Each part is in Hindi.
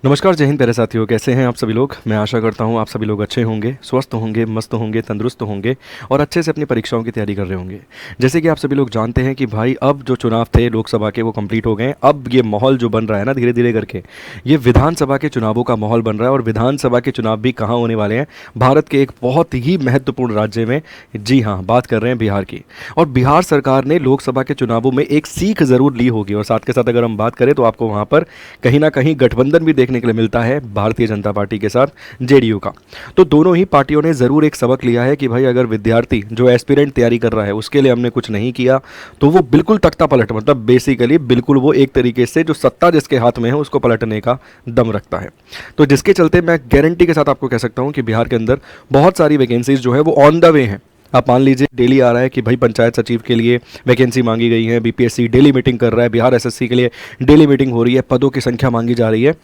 नमस्कार, जय हिंद प्यारे साथियों। कैसे हैं आप सभी लोग। मैं आशा करता हूं आप सभी लोग अच्छे होंगे, स्वस्थ होंगे, मस्त होंगे, तंदुरुस्त होंगे और अच्छे से अपनी परीक्षाओं की तैयारी कर रहे होंगे। जैसे कि आप सभी लोग जानते हैं कि भाई अब जो चुनाव थे लोकसभा के वो कंप्लीट हो गए हैं। अब ये माहौल जो बन रहा है ना धीरे धीरे करके, ये विधानसभा के चुनावों का माहौल बन रहा है। और विधानसभा के चुनाव भी कहाँ होने वाले हैं, भारत के एक बहुत ही महत्वपूर्ण राज्य में। जी हाँ, बात कर रहे हैं बिहार की। और बिहार सरकार ने लोकसभा के चुनावों में एक सीख ज़रूर ली होगी। और साथ के साथ अगर हम बात करें तो आपको वहाँ पर कहीं ना कहीं गठबंधन भी देखने के लिए मिलता है भारतीय जनता पार्टी के साथ जेडीयू का। तो दोनों ही पार्टियों ने ज़रूर एक सबक लिया है कि भाई अगर विद्यार्थी जो एस्पिरेंट तैयारी कर रहा है उसके लिए हमने कुछ नहीं किया तो वो बिल्कुल तख्ता पलट, मतलब बेसिकली बिल्कुल वो एक तरीके से जो सत्ता जिसके हाथ में है उसको पलटने का दम रखता है। तो जिसके चलते मैं गारंटी के साथ आपको कह सकता हूं कि बिहार के अंदर बहुत सारी वैकेंसीज जो है वो ऑन द वे हैं। आप मान लीजिए डेली आ रहा है कि भाई पंचायत सचिव के लिए वैकेंसी मांगी गई है, बीपीएससी डेली मीटिंग कर रहा है, बिहार एसएससी के लिए डेली मीटिंग हो रही है, पदों की संख्या मांगी जा रही है।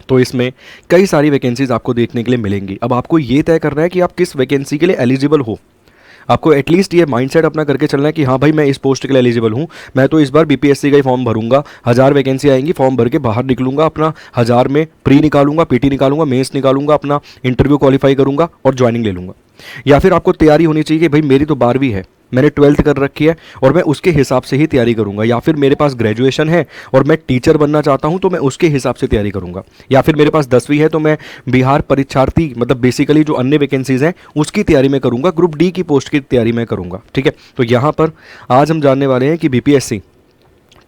तो इसमें कई सारी वैकेंसीज आपको देखने के लिए मिलेंगी। अब आपको ये तय करना है कि आप किस वैकेंसी के लिए एलिजिबल हो। आपको एटलीस्ट ये माइंडसेट अपना करके चलना है कि हाँ भाई मैं इस पोस्ट के लिए एलिजिबल हूँ, मैं तो इस बार बीपीएससी का ही फॉर्म भरूंगा। 1000 वैकेंसी आएंगी, फॉर्म भर के बाहर निकलूंगा, अपना 1000 में प्री निकालूंगा, पीटी निकालूंगा, मेंस निकालूंगा, अपना इंटरव्यू क्वालिफाई करूंगा और ज्वाइनिंग ले लूंगा। या फिर आपको तैयारी होनी चाहिए कि भाई मेरी तो 12वीं है, मैंने 12th कर रखी है और मैं उसके हिसाब से ही तैयारी करूंगा। या फिर मेरे पास ग्रेजुएशन है और मैं टीचर बनना चाहता हूं तो मैं उसके हिसाब से तैयारी करूंगा। या फिर मेरे पास 10वीं है तो मैं बिहार परीक्षार्थी, मतलब बेसिकली जो अन्य वैकेंसीज हैं उसकी तैयारी में करूंगा, ग्रुप डी की पोस्ट की तैयारी में करूंगा। ठीक है, तो यहां पर आज हम जानने वाले हैं कि बीपीएससी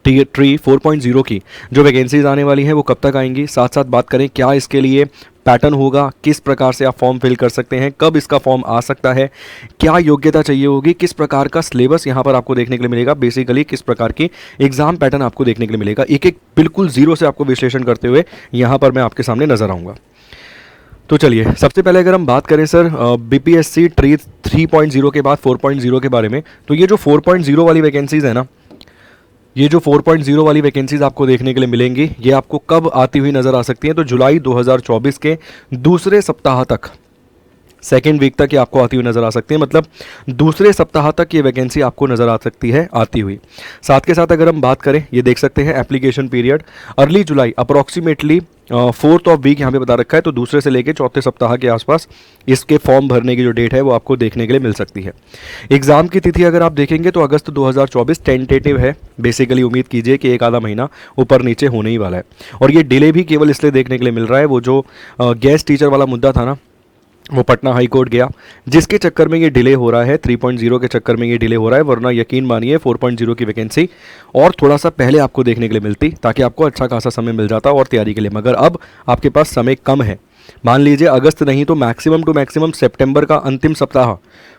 ट्री 4.0 की जो वैकेंसीज आने वाली हैं वो कब तक आएंगी। साथ साथ बात करें क्या इसके लिए पैटर्न होगा, किस प्रकार से आप फॉर्म फिल कर सकते हैं, कब इसका फॉर्म आ सकता है, क्या योग्यता चाहिए होगी, किस प्रकार का सिलेबस यहाँ पर आपको देखने के लिए मिलेगा, बेसिकली किस प्रकार की एग्जाम पैटर्न आपको देखने के लिए मिलेगा। एक एक बिल्कुल जीरो से आपको विश्लेषण करते हुए यहाँ पर मैं आपके सामने नजर आऊँगा। तो चलिए सबसे पहले अगर हम बात करें सर बीपीएससी ट्री 3.0 के बाद 4.0 के बारे में, तो ये जो 4.0 वाली वैकेंसीज है ना, ये जो 4.0 वाली वैकेंसीज आपको देखने के लिए मिलेंगी ये आपको कब आती हुई नज़र आ सकती हैं, तो जुलाई 2024 के दूसरे सप्ताह तक, सेकेंड वीक तक ये आपको आती हुई नज़र आ सकती है। मतलब दूसरे सप्ताह तक ये वैकेंसी आपको नज़र आ सकती है आती हुई। साथ के साथ अगर हम बात करें, ये देख सकते हैं application period early July, approximately 4th of week यहाँ पे बता रखा है, तो दूसरे से लेकर चौथे सप्ताह के आसपास इसके फॉर्म भरने की जो डेट है वो आपको देखने के लिए मिल सकती है। एग्ज़ाम की तिथि अगर आप देखेंगे तो अगस्त 2024 टेंटेटिव है, बेसिकली उम्मीद कीजिए कि एक आधा महीना ऊपर नीचे होने ही वाला है। और ये डिले भी केवल इसलिए देखने के लिए मिल रहा है, वो जो गेस्ट टीचर वाला मुद्दा था ना, वो पटना हाई कोर्ट गया, जिसके चक्कर में ये डिले हो रहा है, 3.0 के चक्कर में ये डिले हो रहा है। वरना यकीन मानिए 4.0 की वैकेंसी और थोड़ा सा पहले आपको देखने के लिए मिलती, ताकि आपको अच्छा खासा समय मिल जाता और तैयारी के लिए। मगर अब आपके पास समय कम है। मान लीजिए अगस्त नहीं तो मैक्सिमम टू मैक्सिमम सितंबर का अंतिम सप्ताह,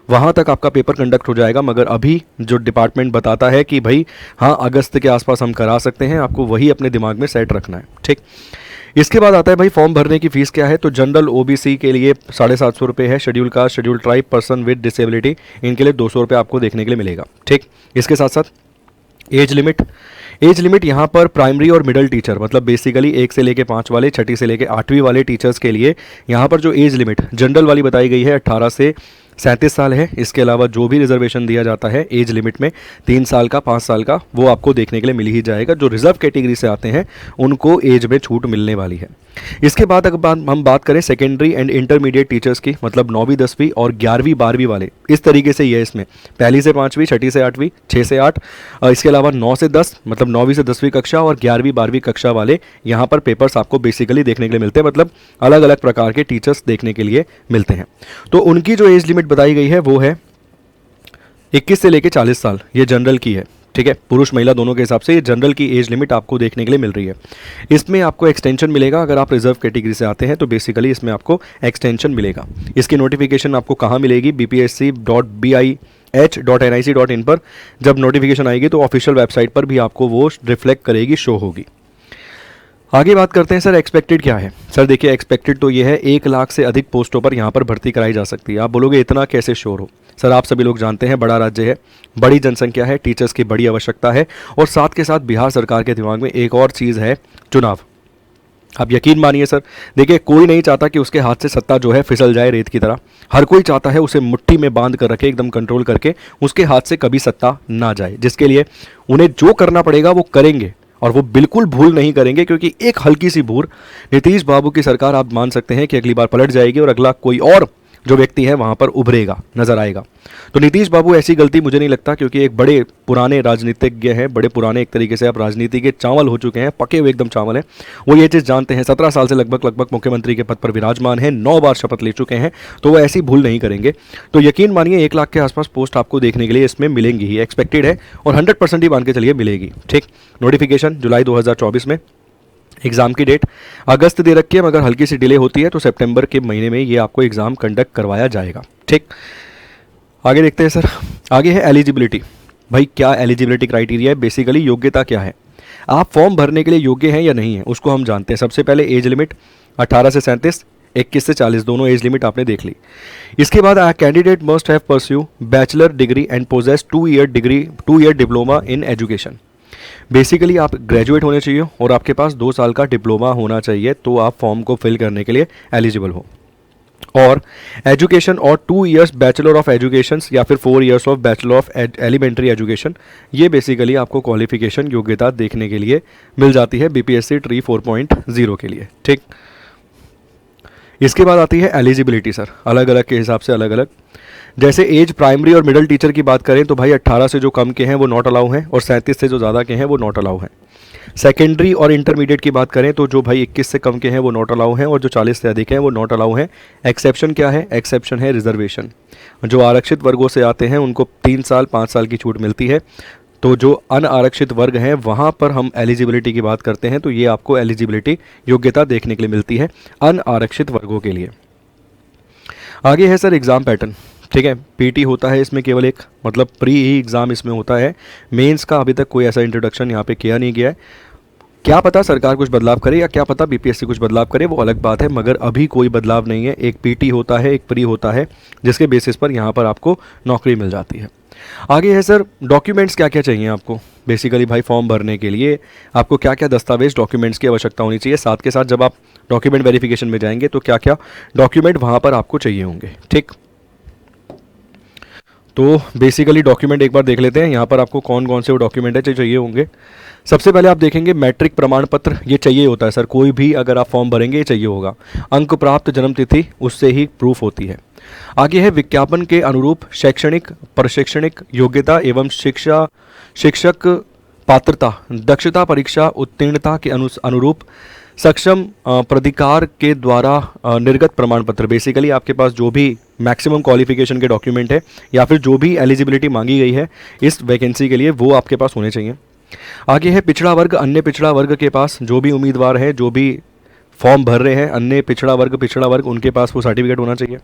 वहाँ तक आपका पेपर कंडक्ट हो जाएगा। मगर अभी जो डिपार्टमेंट बताता है कि भाई हाँ अगस्त के आसपास हम करा सकते हैं, आपको वही अपने दिमाग में सेट रखना है। ठीक, इसके बाद आता है भाई फॉर्म भरने की फ़ीस क्या है। तो जनरल ओबीसी के लिए 750 रुपये है, schedule caste, schedule tribe, person with disability, इनके लिए 200 रुपये आपको देखने के लिए मिलेगा। ठीक, इसके साथ साथ एज लिमिट यहाँ पर प्राइमरी और मिडिल टीचर, मतलब बेसिकली 1 से लेके 5 वाले, 6ठी से लेके 8वीं वाले टीचर्स के लिए यहाँ पर जो एज लिमिट जनरल वाली बताई गई है 18 से 37 साल है। इसके अलावा जो भी रिजर्वेशन दिया जाता है एज लिमिट में 3 साल का, 5 साल का, वो आपको देखने के लिए मिल ही जाएगा। जो रिजर्व कैटेगरी से आते हैं उनको एज में छूट मिलने वाली है। इसके बाद अगर हम बात करें सेकेंडरी एंड इंटरमीडिएट टीचर्स की, मतलब 9वीं 10वीं और 11वीं 12वीं वाले, इस तरीके से ये इसमें 1 से 5वीं, 6ठी से 8वीं, 6 से 8, इसके अलावा 9 से 10, मतलब 9वीं से 10वीं कक्षा और 11वीं 12वीं कक्षा वाले यहाँ पर पेपर्स आपको बेसिकली देखने के लिए मिलते हैं। मतलब अलग अलग प्रकार के टीचर्स देखने के लिए मिलते हैं। तो उनकी जो एज लिमिट बताई गई है वो है 21 से लेकर 40 साल, ये जनरल की है। ठीक है, पुरुष महिला दोनों के हिसाब से ये जनरल की एज लिमिट आपको देखने के लिए मिल रही है। इसमें आपको एक्सटेंशन मिलेगा, अगर आप रिजर्व कैटेगरी से आते हैं तो बेसिकली इसमें आपको एक्सटेंशन मिलेगा। इसकी नोटिफिकेशन आपको कहाँ मिलेगी, bpsc.bih.nic.in पर जब नोटिफिकेशन आएगी तो ऑफिशियल वेबसाइट पर भी आपको वो रिफ्लेक्ट करेगी, शो होगी। आगे बात करते हैं सर एक्सपेक्टेड क्या है। सर देखिए एक्सपेक्टेड तो ये है 1 लाख से अधिक पोस्टों पर यहाँ पर भर्ती कराई जा सकती है। आप बोलोगे इतना कैसे श्योर हो। सर आप सभी लोग जानते हैं बड़ा राज्य है, बड़ी जनसंख्या है, टीचर्स की बड़ी आवश्यकता है और साथ के साथ बिहार सरकार के दिमाग में एक और चीज़ है, चुनाव। आप यकीन मानिए सर, देखिए कोई नहीं चाहता कि उसके हाथ से सत्ता जो है फिसल जाए रेत की तरह। हर कोई चाहता है उसे मुट्ठी में बांध कर रखे, एकदम कंट्रोल करके उसके हाथ से कभी सत्ता ना जाए, जिसके लिए उन्हें जो करना पड़ेगा वो करेंगे और वो बिल्कुल भूल नहीं करेंगे, क्योंकि एक हल्की सी भूल, नीतीश बाबू की सरकार आप मान सकते हैं कि अगली बार पलट जाएगी और अगला कोई और जो व्यक्ति है वहाँ पर उभरेगा, नजर आएगा। तो नीतीश बाबू ऐसी गलती मुझे नहीं लगता, क्योंकि एक बड़े पुराने राजनीतिज्ञ हैं, बड़े पुराने एक तरीके से आप राजनीति के चावल हो चुके हैं, पके हुए एकदम चावल हैं। वो ये चीज़ जानते हैं, 17 साल से लगभग मुख्यमंत्री के पद पर विराजमान हैं, 9 बार शपथ ले चुके हैं, तो वो ऐसी भूल नहीं करेंगे। तो यकीन मानिए 1 लाख के आसपास पोस्ट आपको देखने के लिए इसमें मिलेंगी ही, एक्सपेक्टेड है, और 100% ही मान के चलिए मिलेगी। ठीक, नोटिफिकेशन जुलाई 2024 में, एग्ज़ाम की डेट अगस्त दे रखी है, मगर हल्की सी डिले होती है तो सितंबर के महीने में ये आपको एग्ज़ाम कंडक्ट करवाया जाएगा। ठीक, आगे देखते हैं सर। आगे है एलिजिबिलिटी। भाई क्या एलिजिबिलिटी क्राइटेरिया है, बेसिकली योग्यता क्या है, आप फॉर्म भरने के लिए योग्य हैं या नहीं है, उसको हम जानते हैं। सबसे पहले एज लिमिट 18 से 37, 21 से 40, दोनों एज लिमिट आपने देख ली। इसके बाद candidate must have pursue bachelor degree and posses 2 year diploma in education. Basically आप ग्रेजुएट होने चाहिए और आपके पास 2 साल का डिप्लोमा होना चाहिए, तो आप फॉर्म को फिल करने के लिए एलिजिबल हो। और एजुकेशन और 2 इयर्स बैचलर ऑफ एजुकेशन या फिर 4 years of bachelor of elementary education, ये बेसिकली आपको क्वालिफिकेशन योग्यता देखने के लिए मिल जाती है बीपीएससी ट्री 4.0 के लिए। ठीक, इसके बाद आती है एलिजिबिलिटी सर, अलग अलग के हिसाब से अलग अलग। जैसे एज प्राइमरी और मिडिल टीचर की बात करें तो भाई 18 से जो कम के हैं वो नॉट अलाउ हैं, और 37 से जो ज़्यादा के हैं वो नॉट अलाउ हैं। सेकेंडरी और इंटरमीडिएट की बात करें तो जो भाई 21 से कम के हैं वो नॉट अलाउ हैं, और जो 40 से अधिक हैं वो नॉट अलाउ हैं। एक्सेप्शन क्या है, एक्सेप्शन है रिजर्वेशन। जो आरक्षित वर्गों से आते हैं उनको 3 साल 5 साल की छूट मिलती है। तो जो अनारक्षित वर्ग हैं वहाँ पर हम एलिजिबिलिटी की बात करते हैं, तो ये आपको एलिजिबिलिटी योग्यता देखने के लिए मिलती है अनारक्षित वर्गों के लिए। आगे है सर एग्ज़ाम पैटर्न। ठीक है, पीटी होता है इसमें केवल एक, मतलब प्री ही एग्ज़ाम इसमें होता है, मेंस का अभी तक कोई ऐसा इंट्रोडक्शन यहाँ पे किया नहीं गया है। क्या पता सरकार कुछ बदलाव करे या क्या पता बीपीएससी कुछ बदलाव करे, वो अलग बात है, मगर अभी कोई बदलाव नहीं है। एक पीटी होता है, एक प्री होता है, जिसके बेसिस पर यहाँ पर आपको नौकरी मिल जाती है। आगे है सर डॉक्यूमेंट्स क्या क्या चाहिए आपको। बेसिकली भाई फॉर्म भरने के लिए आपको क्या क्या दस्तावेज डॉक्यूमेंट्स की आवश्यकता होनी चाहिए, साथ के साथ जब आप डॉक्यूमेंट वेरिफिकेशन में जाएंगे तो क्या क्या डॉक्यूमेंट वहाँ पर आपको चाहिए होंगे। ठीक, तो बेसिकली डॉक्यूमेंट एक बार देख लेते हैं यहाँ पर आपको कौन कौन से वो डॉक्यूमेंट है जो चाहिए होंगे। सबसे पहले आप देखेंगे मैट्रिक प्रमाण पत्र, ये चाहिए होता है सर, कोई भी अगर आप फॉर्म भरेंगे ये चाहिए होगा। अंक प्राप्त जन्म तिथि उससे ही प्रूफ होती है। आगे है विज्ञापन के अनुरूप शैक्षणिक प्रशैक्षणिक योग्यता एवं शिक्षक पात्रता, दक्षता परीक्षा उत्तीर्णता के अनुरूप सक्षम प्राधिकार के द्वारा निर्गत प्रमाण पत्र। बेसिकली आपके पास जो भी मैक्सिमम क्वालिफिकेशन के डॉक्यूमेंट है या फिर जो भी एलिजिबिलिटी मांगी गई है इस वैकेंसी के लिए, वो आपके पास होने चाहिए। आगे है पिछड़ा वर्ग, अन्य पिछड़ा वर्ग के पास जो भी उम्मीदवार हैं, जो भी फॉर्म भर रहे हैं, अन्य पिछड़ा वर्ग उनके पास वो सर्टिफिकेट होना चाहिए।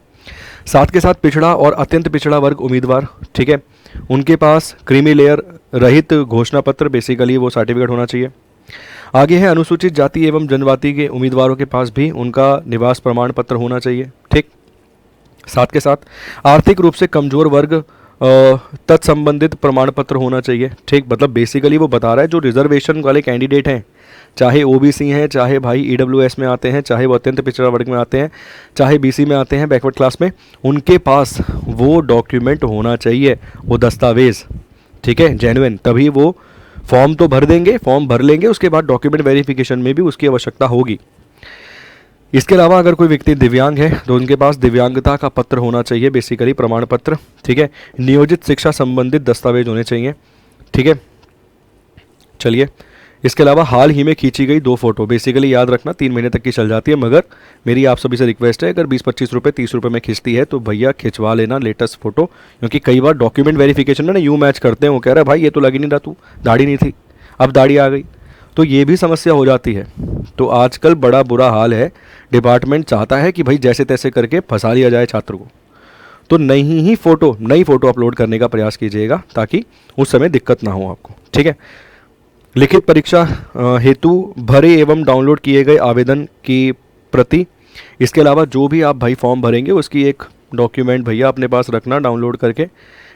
साथ के साथ पिछड़ा और अत्यंत पिछड़ा वर्ग उम्मीदवार, ठीक है, उनके पास क्रीमी लेयर रहित घोषणा पत्र, बेसिकली वो सर्टिफिकेट होना चाहिए। आगे है अनुसूचित जाति एवं जनजाति के उम्मीदवारों के पास भी उनका निवास प्रमाण पत्र होना चाहिए। ठीक, साथ के साथ आर्थिक रूप से कमजोर वर्ग तत्संबंधित प्रमाण पत्र होना चाहिए। ठीक, मतलब बेसिकली वो बता रहा है जो रिजर्वेशन वाले कैंडिडेट हैं, चाहे ओबीसी हैं, चाहे भाई ईडब्ल्यूएस में आते हैं, चाहे वो अत्यंत पिछड़ा वर्ग में आते हैं, चाहे बीसी में आते हैं, बैकवर्ड क्लास में, उनके पास वो डॉक्यूमेंट होना चाहिए, वो दस्तावेज, ठीक है, जेन्युइन, तभी वो फॉर्म तो भर देंगे, फॉर्म भर लेंगे, उसके बाद डॉक्यूमेंट वेरिफिकेशन में भी उसकी आवश्यकता होगी। इसके अलावा अगर कोई व्यक्ति दिव्यांग है तो उनके पास दिव्यांगता का पत्र होना चाहिए, बेसिकली प्रमाण पत्र, ठीक है, नियोजित शिक्षा संबंधित दस्तावेज होने चाहिए। ठीक है, चलिए, इसके अलावा हाल ही में खींची गई 2 फोटो, बेसिकली याद रखना 3 महीने तक की चल जाती है, मगर मेरी आप सभी से रिक्वेस्ट है अगर 20-25 रुपये 30 रुपये में खींचती है तो भैया खिंचवा लेना लेटेस्ट फोटो, क्योंकि कई बार डॉक्यूमेंट वेरिफिकेशन में ना यूँ मैच करते हैं, वो कह रहा है भाई ये तो लग ही नहीं रहा, तू दाढ़ी नहीं थी, अब दाढ़ी आ गई, तो ये भी समस्या हो जाती है। तो आजकल बड़ा बुरा हाल है, डिपार्टमेंट चाहता है कि भाई जैसे तैसे करके फंसा लिया जाए छात्र को, तो नई फ़ोटो अपलोड करने का प्रयास कीजिएगा ताकि उस समय दिक्कत ना हो आपको। ठीक है, लिखित परीक्षा हेतु भरे एवं डाउनलोड किए गए आवेदन की प्रति, इसके अलावा जो भी आप भाई फॉर्म भरेंगे उसकी एक डॉक्यूमेंट भैया अपने पास रखना डाउनलोड करके,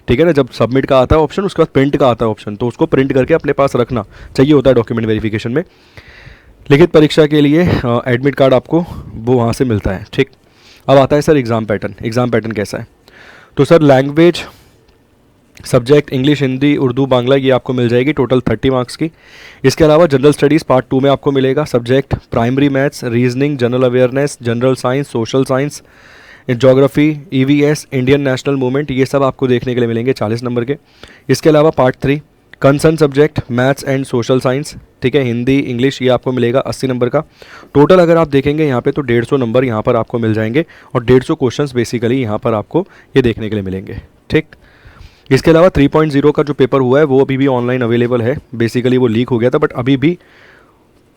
ठीक है ना, जब सबमिट का आता है ऑप्शन, उसके बाद प्रिंट का आता है ऑप्शन, तो उसको प्रिंट करके अपने पास रखना चाहिए होता है डॉक्यूमेंट वेरिफिकेशन में। लिखित परीक्षा के लिए एडमिट कार्ड आपको वो वहाँ से मिलता है। ठीक, अब आता है sir exam pattern. Exam pattern कैसा है, तो sir language subject English, Hindi, Urdu, Bangla, ये आपको मिल जाएगी टोटल 30 मार्क्स की। इसके अलावा जनरल स्टडीज़ पार्ट 2 में आपको मिलेगा subject primary maths, reasoning, general awareness, general science, social science, geography, EVS, Indian national movement, ये सब आपको देखने के लिए मिलेंगे 40 नंबर के। इसके अलावा part 3 concern subject maths and social science, ठीक है, हिंदी, इंग्लिश, ये आपको मिलेगा 80 नंबर का। टोटल अगर आप देखेंगे यहाँ पे तो 150 नंबर यहाँ पर आपको मिल जाएंगे और 150 क्वेश्चंस बेसिकली यहाँ पर आपको ये देखने के लिए मिलेंगे, ठीक। इसके अलावा 3.0 का जो पेपर हुआ है वो अभी भी ऑनलाइन अवेलेबल है। बेसिकली वो लीक हो गया था, बट अभी भी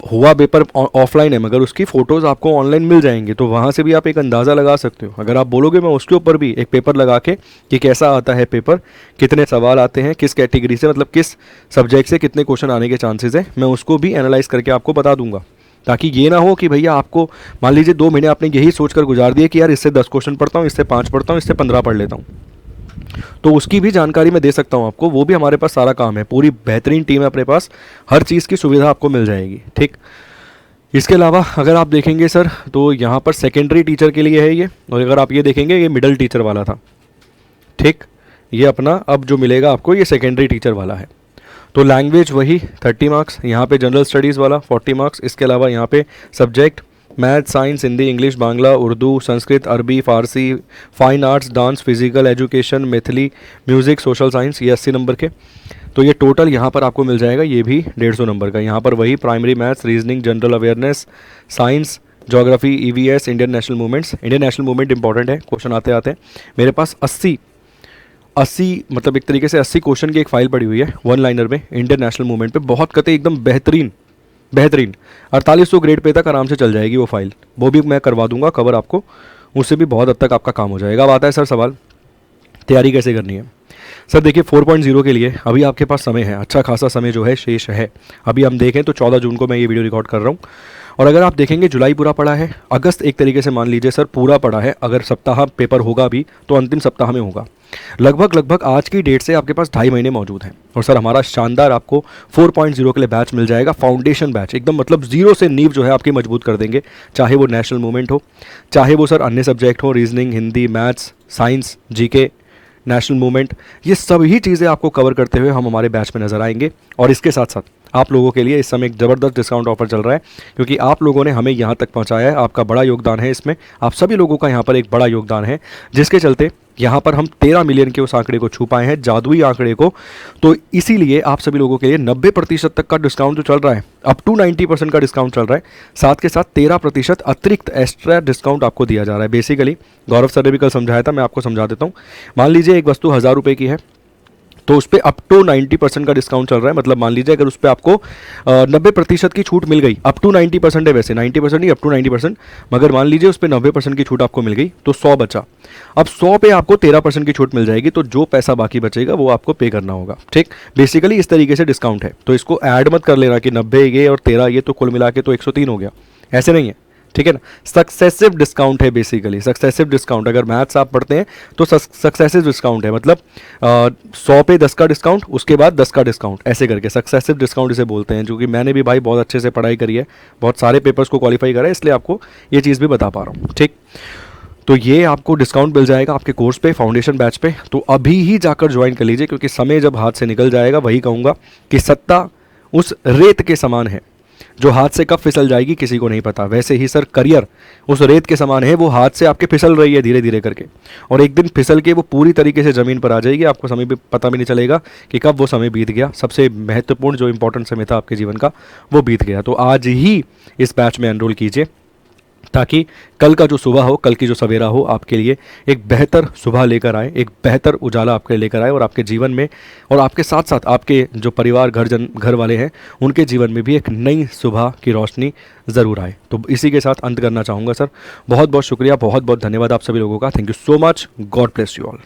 हुआ पेपर ऑफलाइन है, मगर उसकी फ़ोटोज़ आपको ऑनलाइन मिल जाएंगी, तो वहाँ से भी आप एक अंदाज़ा लगा सकते हो। अगर आप बोलोगे मैं उसके ऊपर भी एक पेपर लगा के कि कैसा आता है पेपर, कितने सवाल आते हैं, किस कैटेगरी से, मतलब किस सब्जेक्ट से कितने क्वेश्चन आने के चांसेस है, मैं उसको भी एनालाइज करके आपको बता दूंगा। ताकि ये ना हो कि भैया आपको मान लीजिए 2 महीने आपने यही सोचकर गुजार दिए कि यार इससे 10 क्वेश्चन पढ़ता हूँ, इससे 5 पढ़ता हूँ, इससे 15 पढ़ लेता हूँ, तो उसकी भी जानकारी मैं दे सकता हूँ आपको। वो भी हमारे पास सारा काम है, पूरी बेहतरीन टीम है अपने पास, हर चीज़ की सुविधा आपको मिल जाएगी, ठीक। इसके अलावा अगर आप देखेंगे सर तो यहाँ पर सेकेंडरी टीचर के लिए है ये, और अगर आप ये देखेंगे ये मिडिल टीचर वाला था, ठीक। ये अपना अब जो मिलेगा आपको ये सेकेंडरी टीचर वाला है। तो लैंग्वेज वही 30 मार्क्स, यहाँ पे जनरल स्टडीज़ वाला 40 मार्क्स। इसके अलावा यहाँ पे subject math, science, Hindi, English, Bangla, Urdu, Sanskrit, अरबी, फारसी, fine arts, dance, physical education, Maithili, music, social science, ये 80 नंबर के। तो ये टोटल यहाँ पर आपको मिल जाएगा ये भी 150 नंबर का। यहाँ पर वही primary maths, reasoning, general awareness, science, geography, EVS, Indian national movements. Indian national movement important है, क्वेश्चन आते आते मेरे पास 80 मतलब एक तरीके से 80 क्वेश्चन की एक फाइल पड़ी हुई है वन लाइनर में इंडियन नेशनल मूवमेंट पे, बहुत कते एकदम बेहतरीन 4800 ग्रेड पे तक आराम से चल जाएगी वो फाइल। वो भी मैं करवा दूंगा कवर आपको, उससे भी बहुत हद तक आपका काम हो जाएगा। अब आता है सर सवाल तैयारी कैसे करनी है। सर देखिए 4.0 के लिए अभी आपके पास समय है, अच्छा खासा समय जो है शेष है। अभी हम देखें तो 14 जून को मैं ये वीडियो रिकॉर्ड कर रहा हूँ, और अगर आप देखेंगे जुलाई पूरा पड़ा है, अगस्त एक तरीके से मान लीजिए सर पूरा पड़ा है। अगर सप्ताह पेपर होगा भी तो अंतिम सप्ताह में होगा। लगभग आज की डेट से आपके पास 2.5 महीने मौजूद हैं, और सर हमारा शानदार आपको 4.0 के लिए बैच मिल जाएगा, फाउंडेशन बैच, एकदम मतलब जीरो से नींव जो है आपकी मजबूत कर देंगे। चाहे वो नेशनल मूवमेंट हो, चाहे वो सर अन्य सब्जेक्ट हो, reasoning, Hindi, maths, science, GK, national movement, ये सभी चीज़ें आपको कवर करते हुए हम हमारे बैच में नजर आएंगे। और इसके साथ साथ आप लोगों के लिए इस समय एक ज़बरदस्त डिस्काउंट ऑफर चल रहा है, क्योंकि आप लोगों ने हमें यहाँ तक पहुँचाया है, आपका बड़ा योगदान है इसमें, आप सभी लोगों का यहाँ पर एक बड़ा योगदान है, जिसके चलते यहाँ पर हम 13 मिलियन के उस आंकड़े को छू पाए हैं, जादुई आंकड़े को। तो इसीलिए आप सभी लोगों के लिए 90% तक का डिस्काउंट जो चल रहा है, अप टू 90% का डिस्काउंट चल रहा है, साथ के साथ 13% अतिरिक्त एक्स्ट्रा डिस्काउंट आपको दिया जा रहा है। बेसिकली गौरव सर ने भी कल समझाया था, मैं आपको समझा देता हूँ। मान लीजिए एक वस्तु 1000 रुपये की है, तो उस पर अप टू 90% का डिस्काउंट चल रहा है। मतलब मान लीजिए अगर उस पर आपको 90% की छूट मिल गई, अप टू 90% है, वैसे 90% नहीं, अप टू 90%, मगर मान लीजिए उस पर 90% की छूट आपको मिल गई तो 100 बचा। अब 100 पे आपको 13% की छूट मिल जाएगी, तो जो पैसा बाकी बचेगा वो आपको पे करना होगा, ठीक। बेसिकली इस तरीके से डिस्काउंट है, तो इसको ऐड मत कर लेना कि 90 ये और 13 ये, तो कुल मिला के तो 103 हो गया, ऐसे नहीं है, ठीक है ना। सक्सेसिव डिस्काउंट है, बेसिकली सक्सेसिव डिस्काउंट। अगर मैथ्स आप पढ़ते हैं तो सक्सेसिव डिस्काउंट है, मतलब 100 पे 10 का डिस्काउंट, उसके बाद 10 का डिस्काउंट, ऐसे करके सक्सेसिव डिस्काउंट इसे बोलते हैं। जो कि मैंने भी भाई बहुत अच्छे से पढ़ाई करी है, बहुत सारे पेपर्स को क्वालिफाई करा है, इसलिए आपको ये चीज़ भी बता पा रहा हूँ, ठीक। तो ये आपको डिस्काउंट मिल जाएगा आपके कोर्स पे, फाउंडेशन बैच पे, तो अभी ही जाकर ज्वाइन कर लीजिए, क्योंकि समय जब हाथ से निकल जाएगा, वही कहूँगा कि सत्ता उस रेत के समान है, जो हाथ से कब फिसल जाएगी किसी को नहीं पता। वैसे ही सर करियर उस रेत के समान है, वो हाथ से आपके फिसल रही है धीरे धीरे करके, और एक दिन फिसल के वो पूरी तरीके से ज़मीन पर आ जाएगी, आपको समय भी पता भी नहीं चलेगा कि कब वो समय बीत गया। सबसे महत्वपूर्ण जो इंपॉर्टेंट समय था आपके जीवन का, वो बीत गया। तो आज ही इस बैच में एनरोल कीजिए, ताकि कल का जो सुबह हो, कल की जो सवेरा हो, आपके लिए एक बेहतर सुबह लेकर आए, एक बेहतर उजाला आपके लेकर आए, और आपके जीवन में और आपके साथ साथ आपके जो परिवार घर वाले हैं उनके जीवन में भी एक नई सुबह की रोशनी ज़रूर आए। तो इसी के साथ अंत करना चाहूँगा सर। बहुत बहुत शुक्रिया, बहुत बहुत धन्यवाद आप सभी लोगों का। Thank you so much, God bless you all.